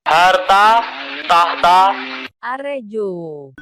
Harta, tahta, Arejo.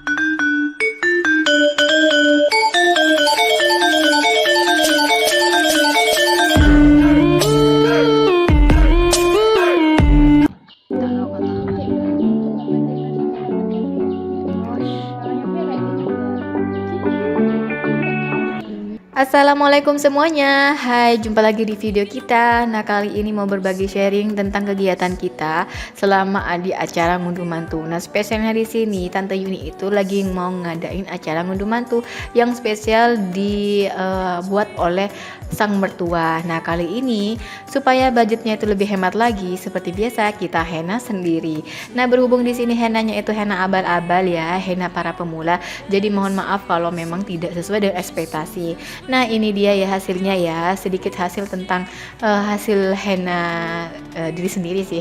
Assalamualaikum semuanya. Hai, jumpa lagi di video kita. Nah, kali ini mau berbagi sharing tentang kegiatan kita selama di acara ngunduh mantu. Nah, spesialnya di sini Tante Yuni itu lagi mau ngadain acara ngunduh mantu yang spesial dibuat oleh sang mertua. Nah, kali ini supaya budgetnya itu lebih hemat lagi, seperti biasa kita henna sendiri. Nah, berhubung di sini hennanya itu henna abal-abal ya, henna para pemula. Jadi mohon maaf kalau memang tidak sesuai dengan ekspektasi. Nah, ini dia ya hasilnya ya, sedikit hasil tentang hasil henna diri sendiri sih.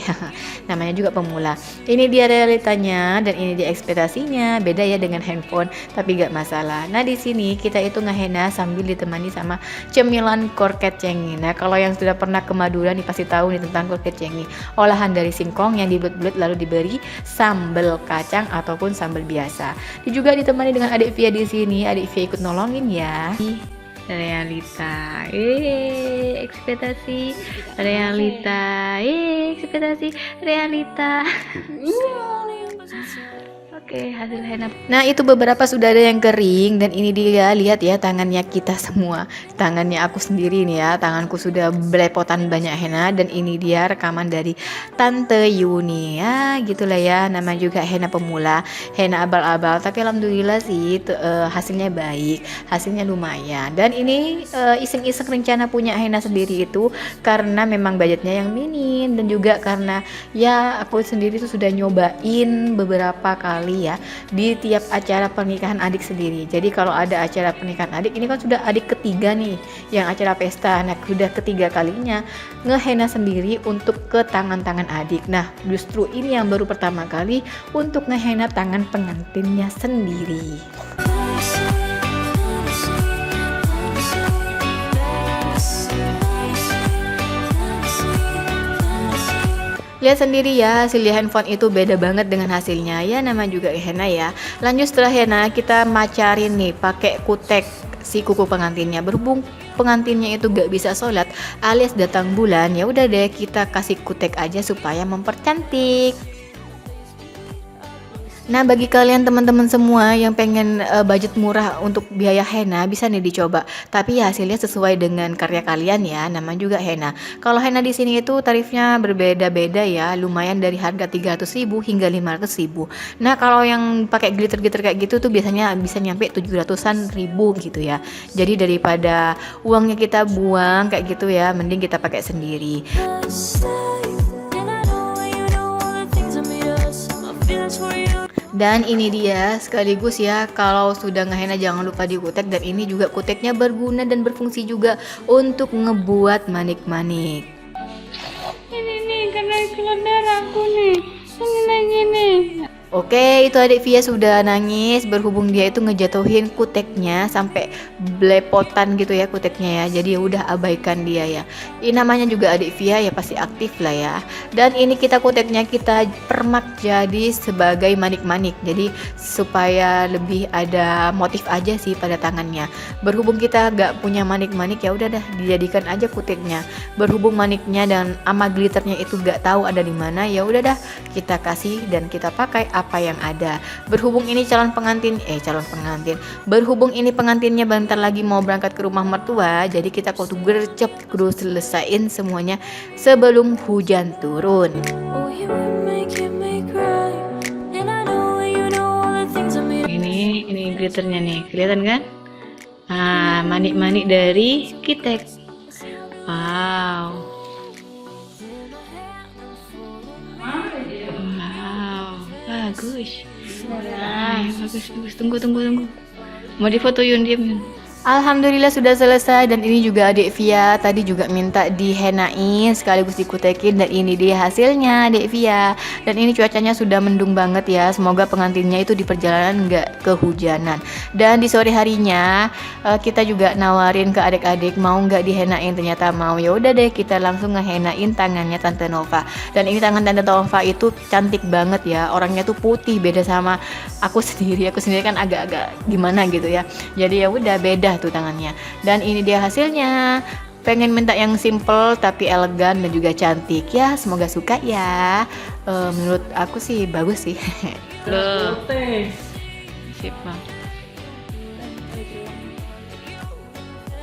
Namanya juga pemula. Ini dia realitanya dan ini dia ekspektasinya. Beda ya dengan handphone, tapi gak masalah. Nah, di sini kita itu ngehenna sambil ditemani sama cemilan korket cengi. Nah, kalau yang sudah pernah ke Madura nih pasti tahu nih tentang korket cengi. Olahan dari singkong yang dibelut-belut lalu diberi sambal kacang ataupun sambal biasa. Dia juga ditemani dengan adik Via di sini. Adik Via ikut nolongin ya. Realita, ekspektasi, realita, ekspektasi, realita. Oke, hasil henna. Nah, itu beberapa sudah ada yang kering dan ini dia, lihat ya tangannya kita semua. Tangannya aku sendiri nih ya, tanganku sudah belepotan banyak henna dan ini dia rekaman dari Tante Yuni. Ya, gitulah ya, nama juga henna pemula, henna abal-abal, tapi alhamdulillah sih hasilnya baik, hasilnya lumayan. Dan ini iseng-iseng rencana punya henna sendiri itu karena memang budgetnya yang minim dan juga karena ya aku sendiri tuh sudah nyobain beberapa kali ya di tiap acara pernikahan adik sendiri. Jadi kalau ada acara pernikahan adik, ini kan sudah adik ketiga nih yang acara pesta. Nah, sudah ketiga kalinya ngehenna sendiri untuk ke tangan-tangan adik. Nah, justru ini yang baru pertama kali untuk ngehenna tangan pengantinnya sendiri. Lihat sendiri ya, hasil di handphone itu beda banget dengan hasilnya. Ya, nama juga henna ya. Lanjut setelah henna kita macarin nih pakai kutek si kuku pengantinnya. Berhubung pengantinnya itu gak bisa sholat alias datang bulan, ya udah deh kita kasih kutek aja supaya mempercantik. Nah, bagi kalian teman-teman semua yang pengen budget murah untuk biaya henna, bisa nih dicoba. Tapi ya hasilnya sesuai dengan karya kalian ya, nama juga henna. Kalau henna di sini itu tarifnya berbeda-beda ya, lumayan dari harga 300.000 hingga 500.000. Nah, kalau yang pakai glitter-glitter kayak gitu tuh biasanya bisa nyampe 700-an ribu gitu ya. Jadi daripada uangnya kita buang kayak gitu ya, mending kita pakai sendiri. Dan ini dia sekaligus ya, kalau sudah ngehenna jangan lupa dikutek, dan ini juga kuteknya berguna dan berfungsi juga untuk ngebuat manik-manik. Ini nih karena keluar darah aku nih, gini. Oke, itu adik Via sudah nangis berhubung dia itu ngejatuhin kuteknya sampai belepotan gitu ya kuteknya ya. Jadi udah abaikan dia ya. Ini namanya juga adik Via ya, pasti aktif lah ya. Dan ini kita kuteknya kita permak jadi sebagai manik-manik. Jadi supaya lebih ada motif aja sih pada tangannya. Berhubung kita gak punya manik-manik, ya udah dah dijadikan aja kuteknya. Berhubung maniknya dan ama glitternya itu gak tahu ada di mana, ya udah dah kita kasih dan kita pakai apa yang ada. Berhubung ini calon pengantin. Berhubung ini pengantinnya bentar lagi mau berangkat ke rumah mertua, jadi kita kudu gercep, kudu selesain semuanya sebelum hujan turun. Ini glitternya nih, kelihatan kan? Nah, manik-manik dari Kitek. Wow. Bagus. Bagus. Tunggu. Mau difoto Yun, diam Yun. Alhamdulillah sudah selesai, dan ini juga adik Via tadi juga minta dihenain sekaligus dikutekin, dan ini dia hasilnya adik Via. Dan ini cuacanya sudah mendung banget ya, semoga pengantinnya itu di perjalanan nggak kehujanan. Dan di sore harinya kita juga nawarin ke adik-adik mau nggak dihenain, ternyata mau. Ya udah deh, kita langsung ngehenain tangannya Tante Nova. Dan ini tangan Tante Nova itu cantik banget ya, orangnya tuh putih, beda sama aku sendiri kan agak-agak gimana gitu ya. Jadi ya udah beda tuh tangannya. Dan ini dia hasilnya. Pengen minta yang simple tapi elegan dan juga cantik ya, semoga suka ya. Menurut aku sih bagus sih. Loh. Sip, Bang.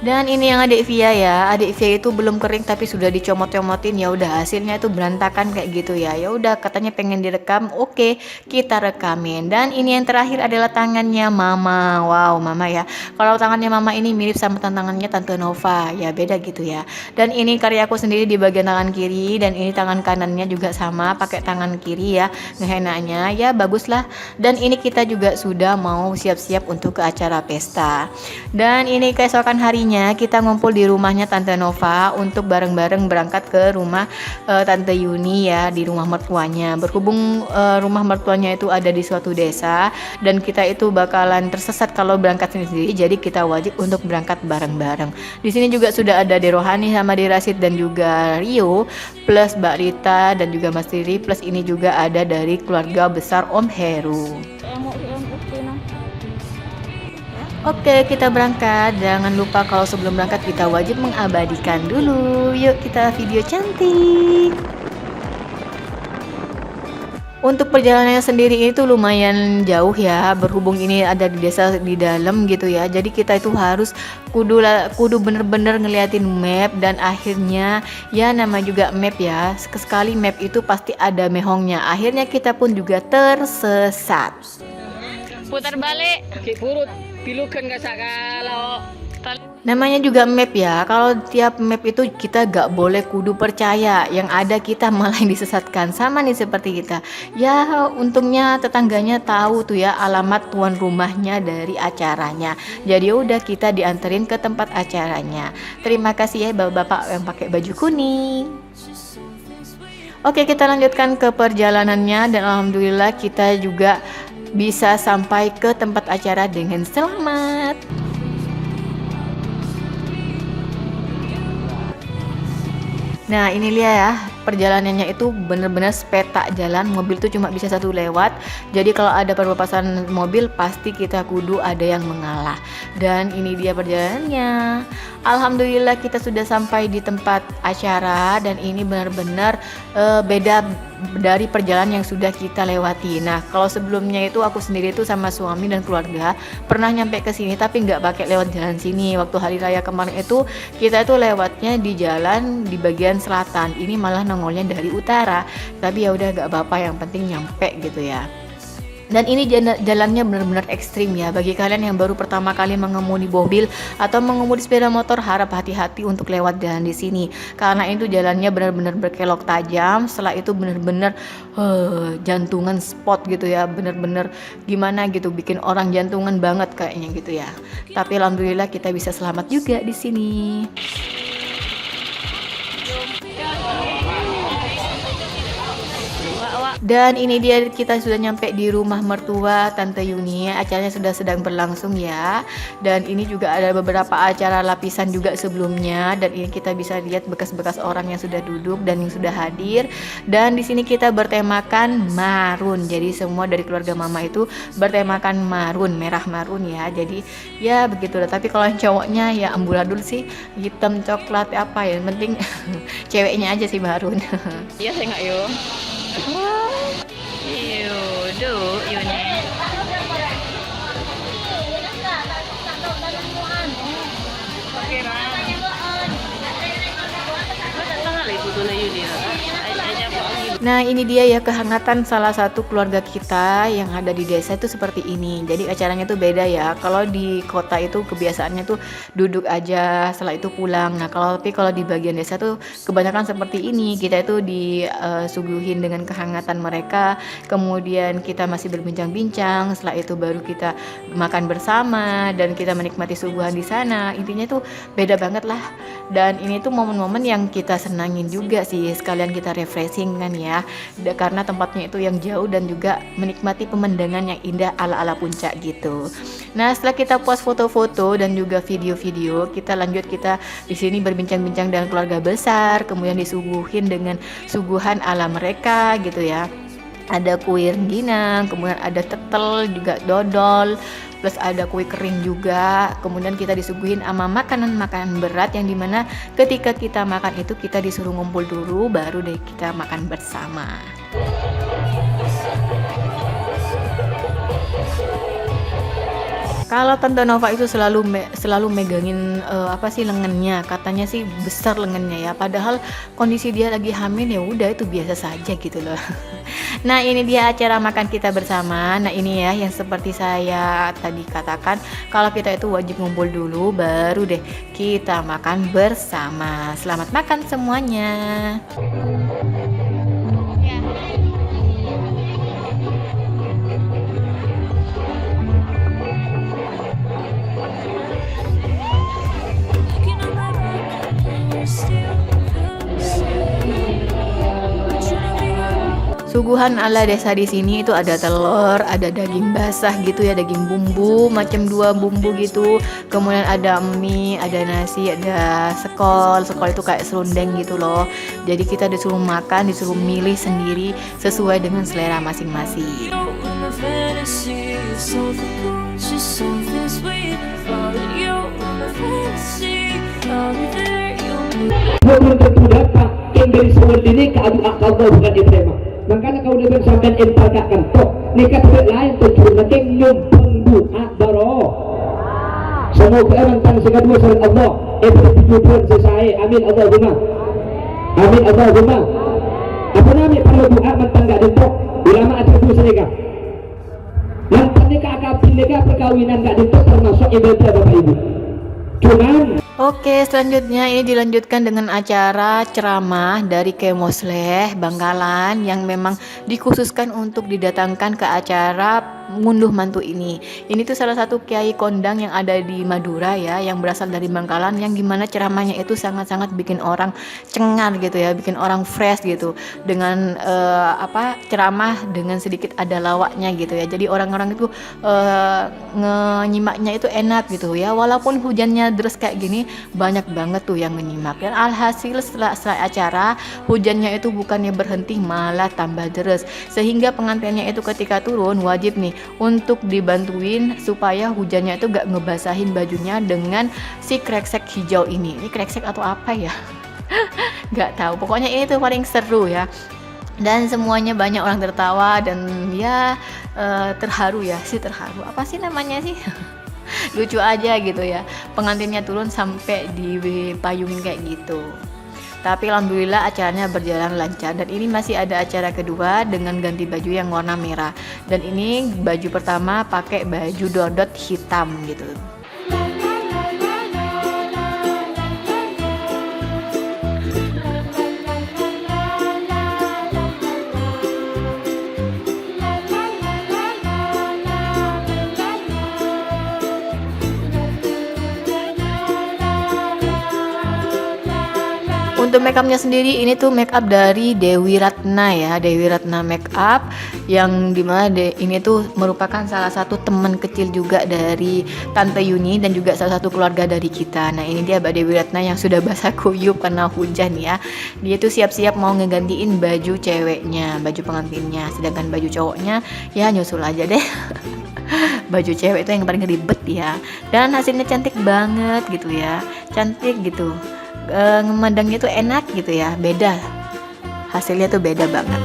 Dan ini yang adik Via ya, adik Via itu belum kering tapi sudah dicomot-comotin, ya udah hasilnya itu berantakan kayak gitu ya. Ya udah katanya pengen direkam, oke, kita rekamin. Dan ini yang terakhir adalah tangannya Mama. Wow, Mama ya. Kalau tangannya Mama ini mirip sama tangannya Tante Nova, ya beda gitu ya. Dan ini karya aku sendiri di bagian tangan kiri, dan ini tangan kanannya juga sama pakai tangan kiri ya. Ngehenaknya ya bagus lah. Dan ini kita juga sudah mau siap-siap untuk ke acara pesta. Dan ini keesokan harinya kita ngumpul di rumahnya Tante Nova untuk bareng-bareng berangkat ke rumah Tante Yuni ya, di rumah mertuanya. Berhubung rumah mertuanya itu ada di suatu desa, dan kita itu bakalan tersesat kalau berangkat sendiri, jadi kita wajib untuk berangkat bareng-bareng. Di sini juga sudah ada Derohani sama Derasid dan juga Rio, plus Mbak Rita dan juga Mas Riri, plus ini juga ada dari keluarga besar Om Heru. Oke, kita berangkat. Jangan lupa kalau sebelum berangkat kita wajib mengabadikan dulu. Yuk kita video cantik. Untuk perjalanannya sendiri itu lumayan jauh ya, berhubung ini ada di desa di dalam gitu ya. Jadi kita itu harus kudu bener-bener ngeliatin map, dan akhirnya ya nama juga map ya. Sekali map itu pasti ada mehongnya. Akhirnya kita pun juga tersesat. Putar balik. Purut pilukan gak kalau namanya juga map ya. Kalau tiap map itu kita gak boleh kudu percaya, yang ada kita malah yang disesatkan. Sama nih seperti kita ya, untungnya tetangganya tahu tuh ya alamat tuan rumahnya dari acaranya, jadi udah kita dianterin ke tempat acaranya. Terima kasih ya bapak-bapak yang pakai baju kuning. Oke, kita lanjutkan ke perjalanannya, dan alhamdulillah kita juga bisa sampai ke tempat acara dengan selamat. Nah ini lihat ya, perjalanannya itu bener-bener sepetak jalan, mobil tuh cuma bisa satu lewat. Jadi kalau ada perpapasan mobil pasti kita kudu ada yang mengalah. Dan ini dia perjalanannya. Alhamdulillah kita sudah sampai di tempat acara, dan ini benar-benar beda dari perjalanan yang sudah kita lewati. Nah kalau sebelumnya itu aku sendiri itu sama suami dan keluarga pernah nyampe ke sini tapi nggak pakai lewat jalan sini. Waktu hari raya kemarin itu kita itu lewatnya di jalan di bagian selatan, ini malah nongolnya dari utara. Tapi ya udah gak apa-apa, yang penting nyampe gitu ya. Dan ini jalannya benar-benar ekstrim ya. Bagi kalian yang baru pertama kali mengemudi mobil atau mengemudi sepeda motor, harap hati-hati untuk lewat jalan di sini. Karena itu jalannya benar-benar berkelok tajam. Setelah itu benar-benar jantungan spot gitu ya. Benar-benar gimana gitu, bikin orang jantungan banget kayaknya gitu ya. Tapi alhamdulillah kita bisa selamat juga di sini. Dan ini dia, kita sudah nyampe di rumah mertua Tante Yuni. Acaranya sudah sedang berlangsung ya. Dan ini juga ada beberapa acara lapisan juga sebelumnya. Dan ini kita bisa lihat bekas-bekas orang yang sudah duduk dan yang sudah hadir. Dan di sini kita bertemakan marun. Jadi semua dari keluarga mama itu bertemakan marun, merah marun ya. Jadi ya begitulah. Tapi kalau yang cowoknya ya amburadul sih, hitam coklat apa ya. Yang penting ceweknya aja sih marun. Iya saya nggak yo. Yuni. Oke lah. Datang kali foto na Yuni. Aja po ang Nah ini dia ya kehangatan salah satu keluarga kita yang ada di desa itu seperti ini. Jadi acaranya tuh beda ya. Kalau di kota itu kebiasaannya tuh duduk aja, setelah itu pulang. Nah kalau di bagian desa tuh kebanyakan seperti ini. Kita itu disuguhin dengan kehangatan mereka. Kemudian kita masih berbincang-bincang. Setelah itu baru kita makan bersama dan kita menikmati suguhan di sana. Intinya tuh beda banget lah. Dan ini tuh momen-momen yang kita senangin juga sih. Sekalian kita refreshing kan ya. Karena tempatnya itu yang jauh dan juga menikmati pemandangan yang indah ala-ala puncak gitu. Nah, setelah kita puas foto-foto dan juga video-video, kita di sini berbincang-bincang dengan keluarga besar, kemudian disuguhin dengan suguhan ala mereka gitu ya. Ada kue rengginang, kemudian ada tetel, juga dodol, plus ada kue kering juga. Kemudian kita disuguhin sama makanan-makanan berat yang dimana ketika kita makan itu kita disuruh ngumpul dulu, baru deh kita makan bersama. Kalau Tante Nova itu selalu megangin lengannya, katanya sih besar lengannya ya. Padahal kondisi dia lagi hamil ya udah itu biasa saja gitu loh. Nah ini dia acara makan kita bersama. Nah ini ya yang seperti saya tadi katakan, kalau kita itu wajib ngumpul dulu, baru deh kita makan bersama. Selamat makan semuanya. Suguhan ala desa di sini itu ada telur, ada daging basah gitu ya, daging bumbu, macam 2 bumbu gitu. Kemudian ada mie, ada nasi, ada sekol. Sekol itu kayak serundeng gitu loh. Jadi kita disuruh makan, disuruh milih sendiri sesuai dengan selera masing-masing. Belum tentu dapat yang dari sumber ini ke adu akal bukan Ibrahim. Makanya kau udah sampai entarkan toh nikah tidak lain tujuan nanti nyumpeng doa daro. Semoga emang segala dua surat Allah tujuan selesai. Amin Allahumma. Amin Allahumma. Apa namanya perlu doa mantan gak dentok ulama atribusi nikah. Mantan nikah akabin nikah perkawinan gak dentok termasuk ibadah Bapak Ibu. Oke, selanjutnya ini dilanjutkan dengan acara ceramah dari Kemosleh Bangkalan yang memang dikhususkan untuk didatangkan ke acara ngunduh mantu ini. Ini tuh salah satu kiai kondang yang ada di Madura ya, yang berasal dari Bangkalan, yang dimana ceramahnya itu sangat-sangat bikin orang cengar gitu ya, bikin orang fresh gitu dengan ceramah dengan sedikit ada lawaknya gitu ya. Jadi orang-orang itu nyimaknya itu enak gitu ya, walaupun hujannya deras kayak gini banyak banget tuh yang menyimak. Dan alhasil setelah acara hujannya itu bukannya berhenti malah tambah deras, sehingga pengantinnya itu ketika turun wajib nih untuk dibantuin supaya hujannya itu gak ngebasahin bajunya dengan si kreksek hijau ini. Ini kreksek atau apa ya? Gak tahu. Pokoknya ini tuh paling seru ya. Dan semuanya banyak orang tertawa dan ya terharu ya, terharu. Apa sih namanya sih? Lucu aja gitu ya. Pengantinnya turun sampai dipayungin kayak gitu. Tapi alhamdulillah acaranya berjalan lancar. Dan ini masih ada acara kedua dengan ganti baju yang warna merah. Dan ini baju pertama pakai baju dodot hitam gitu. Untuk makeupnya sendiri ini tuh makeup dari Dewi Ratna ya, Dewi Ratna Makeup, yang dimana ini tuh merupakan salah satu teman kecil juga dari Tante Yuni dan juga salah satu keluarga dari kita. Nah ini dia Mbak Dewi Ratna yang sudah basah kuyup karena hujan ya. Dia tuh siap-siap mau ngegantiin baju ceweknya, baju pengantinnya, sedangkan baju cowoknya ya nyusul aja deh. Baju cewek itu yang paling ribet ya, dan hasilnya cantik banget gitu ya, cantik gitu. Ngemandangnya tuh enak gitu ya, beda, hasilnya tuh beda banget.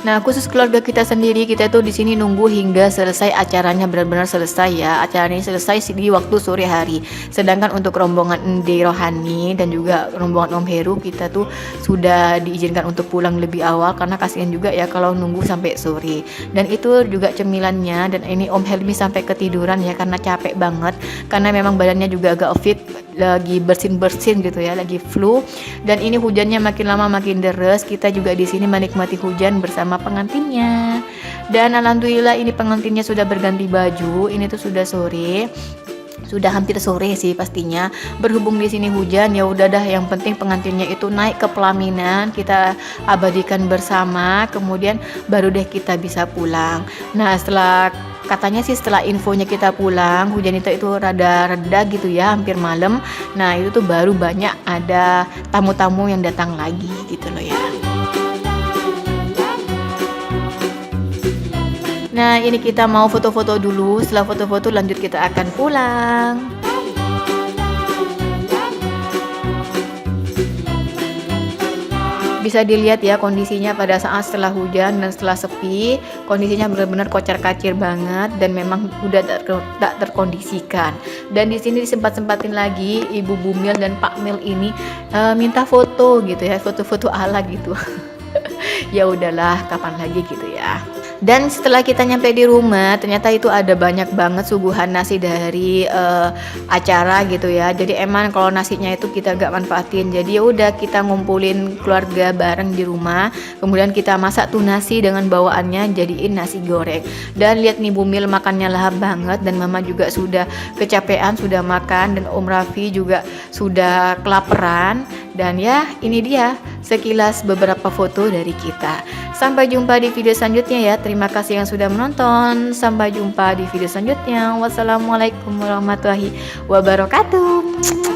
Nah, khusus keluarga kita sendiri, kita tuh di sini nunggu hingga selesai acaranya, benar-benar selesai ya. Acara ini selesai di waktu sore hari. Sedangkan untuk rombongan Ende Rohani dan juga rombongan Om Heru, kita tuh sudah diizinkan untuk pulang lebih awal karena kasihan juga ya kalau nunggu sampai sore. Dan itu juga cemilannya, dan ini Om Helmi sampai ketiduran ya karena capek banget, karena memang badannya juga agak fit, lagi bersin-bersin gitu ya, lagi flu. Dan ini hujannya makin lama makin deres. Kita juga di sini menikmati hujan bersama pengantinnya. Dan alhamdulillah ini pengantinnya sudah berganti baju. Ini tuh sudah sore. Sudah hampir sore sih pastinya. Berhubung di sini hujan, ya udah dah, yang penting pengantinnya itu naik ke pelaminan, kita abadikan bersama, kemudian baru deh kita bisa pulang. Nah, katanya sih setelah infonya kita pulang, hujan itu rada reda gitu ya, hampir malam. Nah, itu tuh baru banyak ada tamu-tamu yang datang lagi gitu loh ya. Nah, ini kita mau foto-foto dulu. Setelah foto-foto lanjut kita akan pulang. Bisa dilihat ya kondisinya pada saat setelah hujan dan setelah sepi, kondisinya benar-benar kocar-kacir banget dan memang udah tak terkondisikan. Dan di sini disempat-sempatin lagi Ibu Bumil dan Pak Mil ini minta foto gitu ya, foto-foto ala gitu. Ya udahlah, kapan lagi gitu ya. Dan setelah kita nyampe di rumah, ternyata itu ada banyak banget suguhan nasi dari acara gitu ya. Jadi emang kalau nasinya itu kita gak manfaatin. Jadi ya udah, kita ngumpulin keluarga bareng di rumah. Kemudian kita masak tuh nasi dengan bawaannya, jadiin nasi goreng. Dan lihat nih Bumil makannya lahap banget, dan Mama juga sudah kecapean, sudah makan, dan Om Raffi juga sudah kelaparan. Dan ya, ini dia sekilas beberapa foto dari kita. Sampai jumpa di video selanjutnya ya. Terima kasih yang sudah menonton. Sampai jumpa di video selanjutnya. Wassalamualaikum warahmatullahi wabarakatuh.